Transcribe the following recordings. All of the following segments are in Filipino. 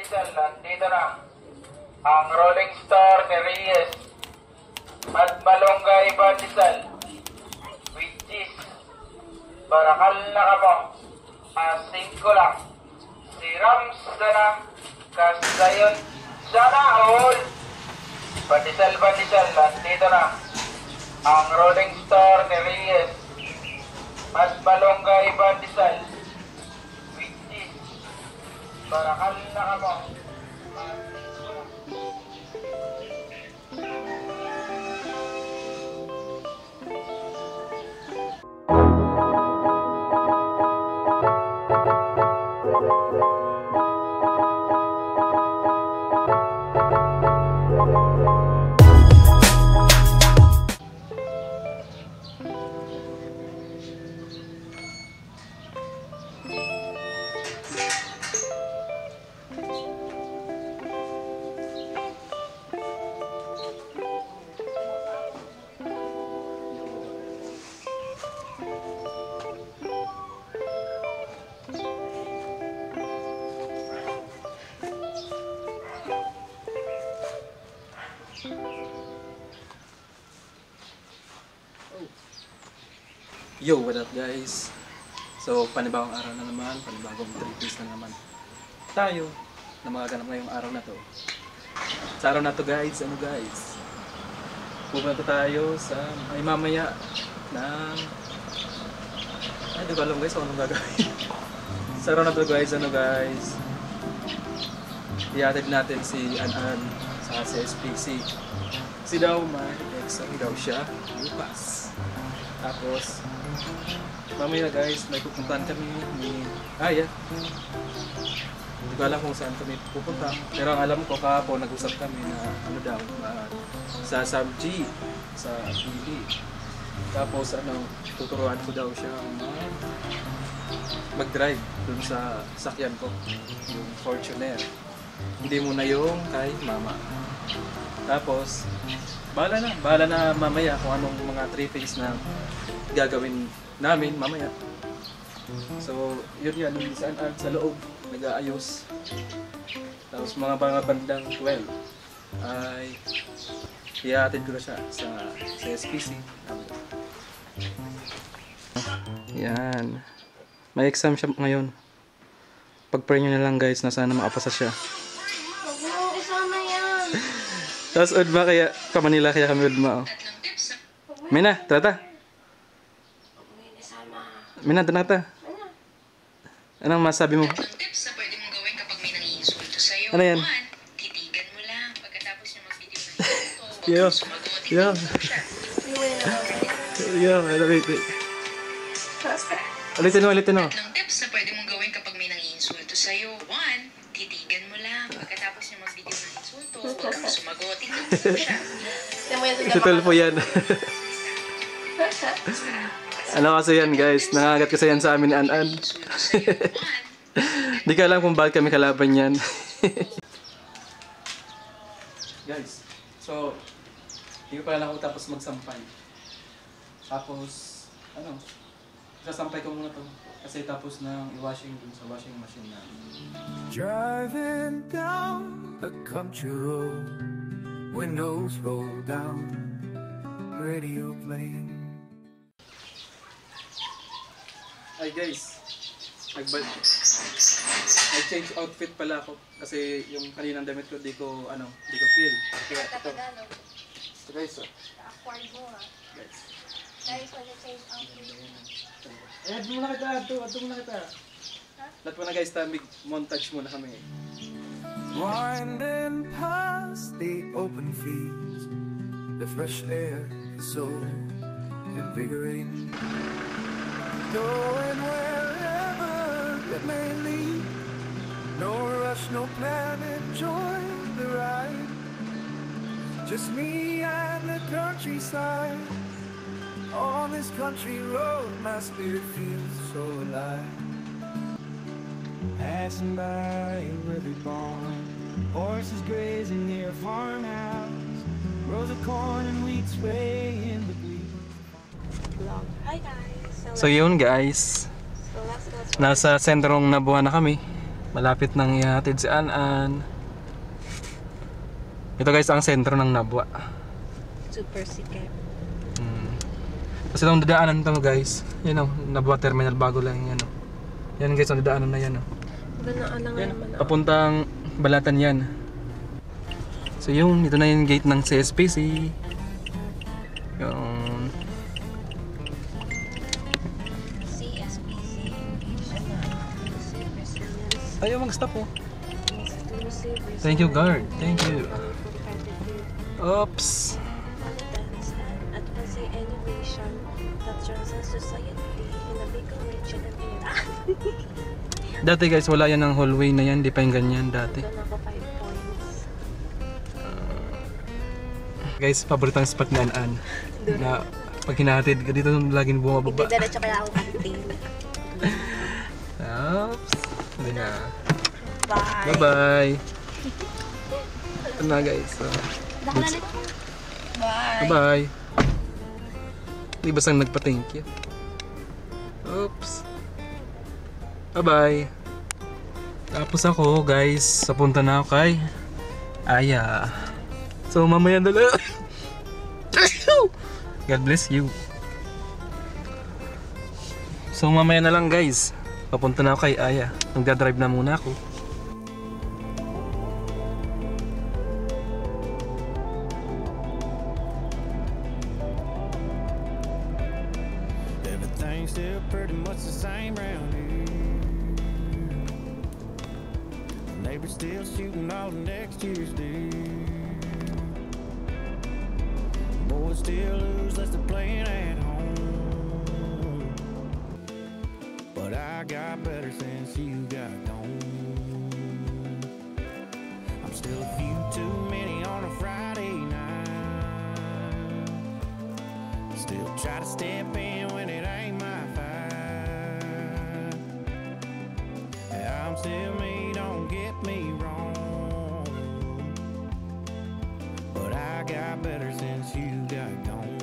Pandesal, nandito na ang Rolling Star ni Reyes at Malunggay Pandesal with cheese. Barakal na ka mo. 5 lang. Si Rams na kasayon sana all. Pandesal, nandito na ang Rolling Star ni Reyes at Malunggay Pandesal with cheese. Barakal na ka mo. Yo, what up guys? So, panibagong araw na naman, panibagong 3 days na naman tayo na magaganap ngayong araw na to. Sa araw na to guys, pupunta tayo sa ay mamaya ng di ko alam guys kung anong gagawin. Sa araw na to guys, ihatid natin si An sa CSPC. Si daw exam daw siya bukas. Tapos mamaya guys, may pupuntahan kami ni hindi ko alam kung saan kami pupunta. Pero ang alam ko kahapon nag-usap kami na sa Samji, sa Pili. Tapos tuturuan ko daw siya mag-drive dun sa sakyan ko, yung Fortuner. Hindi muna yung kay mama. Tapos bahala na mamaya kung anong mga 3 things na gagawin namin mamaya. So yun yan, saan sa loob nag-aayos. Tapos mga bandang 12 ay ihatid ko na siya sa SPC. Yan, may exam siya ngayon. Pag-pray nyo na lang guys na sana makapasa siya. Tapos udma kaya ka Manila, kaya kami udma. Mina, tara. Mina, tanata. Anong masabi mo? Tips na pwede mong gawin kapag may nangiinsulto sa'yo. Ano yan? 1, titigan mo lang. Pagkatapos niya mag-video ng insulto, huwag sumagot. Ulitin mo. Tatlong tips na pwede mong gawin kapag may nangiinsulto sa'yo. 1, titigan mo lang. Pagkatapos niya mag-video ng insulto, huwag kang sumagot. Titigan mo siya. Tutul po yan. Ano kasi yan guys, nangagat kasi yan sa amin ni An. Di ka alam kung bakit kami kalaban yan. Guys, so hindi ko pala ako tapos magsampay. Tapos, sasampay ko muna to. Kasi tapos na i-washing dun sa washing machine na. Driving down a country road, windows roll down, radio playing. Ay guys, nag-change outfit pala ako kasi yung kaninang damit ko di ko feel. Kaya ito guys, Acquired mo ha. guys. Guys, mag-change outfit. Add mo na kita. Lahat mo na guys, montage muna kami. Winding past the open fields, the fresh air is so invigorating. Going wherever it may lead, no rush, no plan, enjoy the ride. Just me and the countryside, on this country road, my spirit feels so alive. Passing by a river barn, horses grazing near a farmhouse, rows of corn and wheat sway in the breeze. Hi guys. So yun guys, So let's go to nasa sentrong Nabuan na kami. Malapit nang ihatid si An-An. Ito guys ang sentro ng Nabwa. Super sikat. Kasi itong dadaanan to guys. Yan o, Nabwa Terminal bago lang yan o. Yan guys ang dadaanan na yan o. Yan, papuntang Balatan yan. So yun, ito na yung gate ng CSPC. Yung CSPC. ayaw mag-stop oh. Thank you guard, thank you. Oops. Advancing innovation that transcends society in a bigger reach and Dati guys, wala yan ang hallway na yan, di pa yung ganyan dati. doon ako 5 points. Guys, paboritang spot ni An-An. Na pag hinahatid ka dito, laging bumababa. Diretso kaya ako kantin. Oops. Hindi na. Bye! Bye-bye. Ito na guys. So, Bye! bye-bye. Di ba sang nagpa-thank you? Oops. Bye-bye. Tapos ako guys, papunta na ako kay Aya. So mamaya na lang. God bless you. So mamaya na lang guys, papunta na ako kay Aya. Nagdadrive na muna ako. Everything's still pretty much the same round here. Neighbors still shooting all next year's deer. Boys still lose less than playing at home. But I got better since you got gone. I'm still a few too many on a Friday night. Still try to step in when it ain't my fight. I'm still me, don't get me wrong. But I got better since you got gone.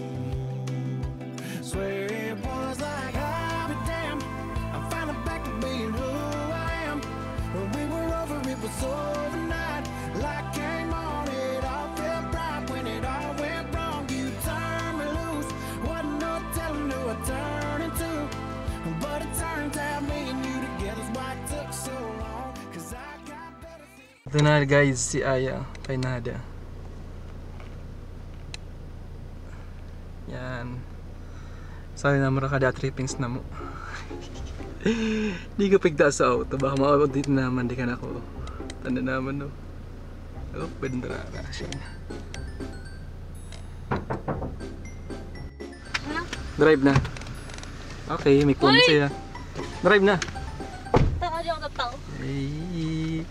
Swear it was like I'll be damned, I'm finally back to being who I am. When we were over, it was overnight. Light came on, it all felt right. When it all went wrong, you turned me loose. Wasn't no telling who I turned into. But it turns out me and you together's why it took so long. Cause I got better things. Ito na guys, si Aya kay Nada. Yan. Sorry na mura ka da trippings na mo. Di ko pigda sa auto. Baka maawag dito naman. Di ka na ako. Tanda naman no. Oh, pwede na siya. Drive na. Okay, may kunin siya. Drive na. Taka di ako tataw. Ay.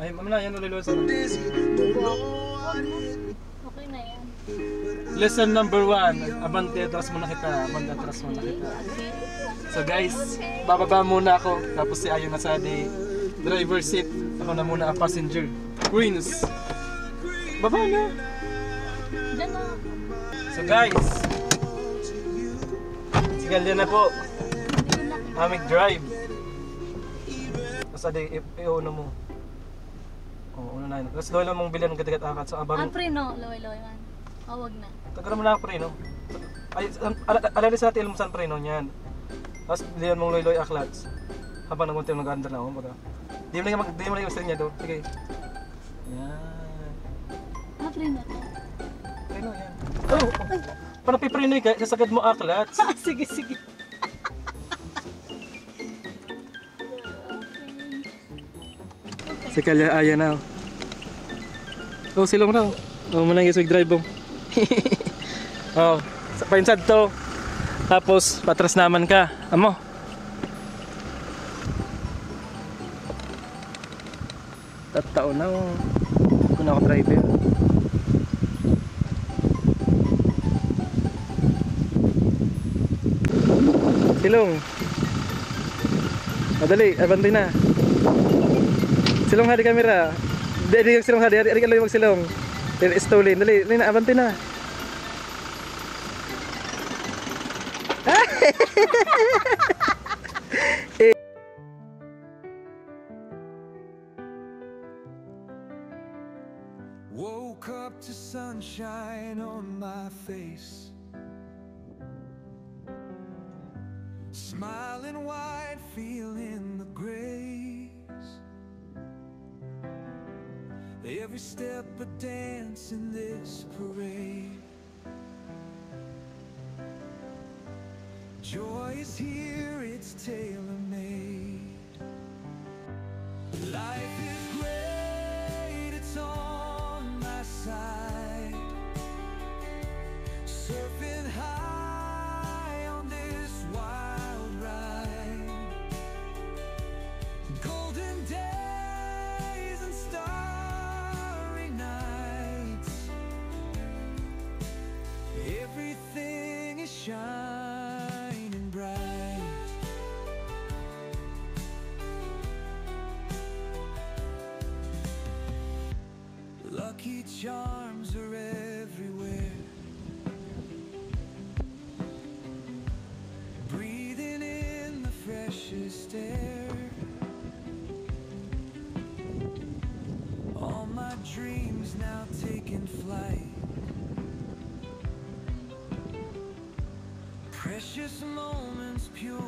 Ay, mamala yan ulit sa Okay na yan. lesson number 1. Abante, atras mo na kita. Abante, atras mo na kita. So guys, bababa muna ako. Tapos si Ayo na sa driver seat. Ako na muna ang passenger. Greens. Baba na. Diyan na. So guys, sigal yan na po. Amig drive. Tapos adi, i-una mo. Oo, una na yun. Tapos loy lang mong bilhan ng gatigat akat. So abang... Prino, laway-laway man. Wag na. Tagara mo na ako preno. Ay, alali sa atin ilmusan preno niyan. Tapos bilihan mong loy-loy aklats. Habang nagunti yung nag-under na ako. Baga. Di mo na yung string niya doon. Sige. Yan. Prino to. Preno yan. Oh! Para pipreno ka, sasagad mo aklats. Sige, sige. Si Kalya Aya na. Oh, silong raw. Oh, manang isig drive mo. Oh, sa painsad to. Tapos patras naman ka. Amo. Tattao na. Kung ako driver. Silong. Madali, abantay na. Silong hadi kamera. Dali yung silong hadi, hadi ka lang yung silong. Stolin, dali, na abante na. Woke up to sunshine on my face, smiling wide, feeling the grace. Every step a dance in this parade. Joy is here, it's tailor-made. Life is great, it's on my side. Surfing high on this wild ride. Golden days and starry nights. Everything is shining bright. Lucky charms are everywhere. Breathing in the freshest air. All my dreams now taking flight. Precious moments pure